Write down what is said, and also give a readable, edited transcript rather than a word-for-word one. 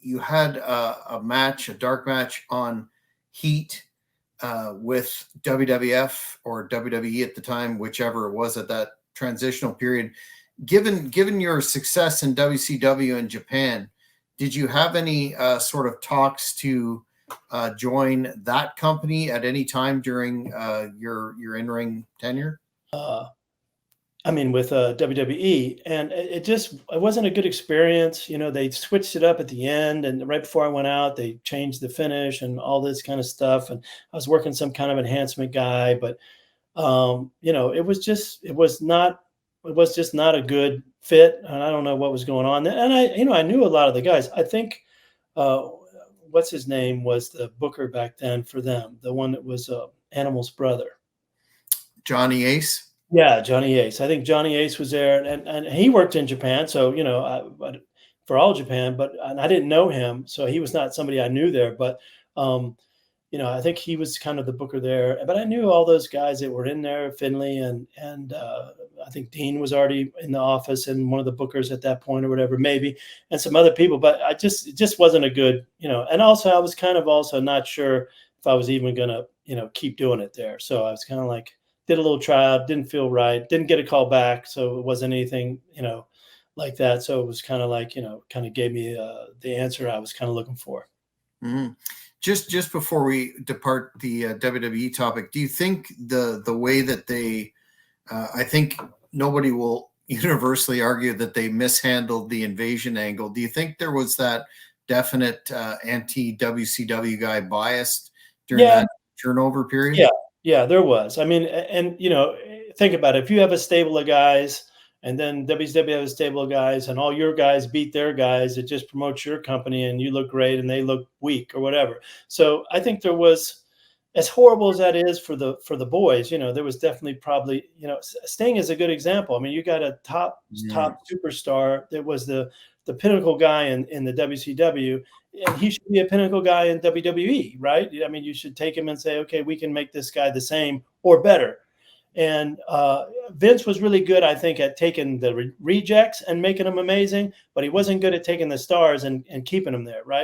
you had a match, a dark match on Heat with WWF or WWE at the time, whichever it was at that transitional period. Given your success in WCW in Japan, did you have any sort of talks to join that company at any time during your in-ring tenure? I mean, with WWE, and it wasn't a good experience. You know, they switched it up at the end, and right before I went out, they changed the finish and all this kind of stuff. And I was working some kind of enhancement guy, but you know, it was just not a good fit, and I don't know what was going on. And I knew a lot of the guys. I think uh, what's his name was the booker back then for them, the one that was Animal's brother. Johnny Ace. Yeah, Johnny Ace. I think Johnny Ace was there, and he worked in Japan. So you know, for all Japan, but and I didn't know him, so he was not somebody I knew there. But you know, I think he was kind of the booker there. But I knew all those guys that were in there, Finley and I think Dean was already in the office and one of the bookers at that point or whatever, maybe, and some other people. But it just wasn't a good, you know. And also, I was kind of also not sure if I was even gonna, you know, keep doing it there. So I was kind of like, did a little tryout, didn't feel right, didn't get a call back, so it wasn't anything, you know, like that. So it was kind of like, you know, kind of gave me the answer I was kind of looking for. Mm-hmm. Just before we depart the WWE topic, do you think the way that they, I think nobody will universally argue that they mishandled the invasion angle. Do you think there was that definite anti-WCW guy biased during that turnover period? Yeah, there was. I mean, and you know, think about it. If you have a stable of guys, and then WCW has a stable of guys, and all your guys beat their guys, it just promotes your company, and you look great, and they look weak, or whatever. So I think there was, as horrible as that is for the boys, you know, there was definitely probably, you know, Sting is a good example. I mean, you got a top superstar that was the pinnacle guy in the WCW, and he should be a pinnacle guy in WWE, right? I mean, you should take him and say, okay, we can make this guy the same or better. And Vince was really good, I think, at taking the rejects and making them amazing, but he wasn't good at taking the stars and keeping them there, right?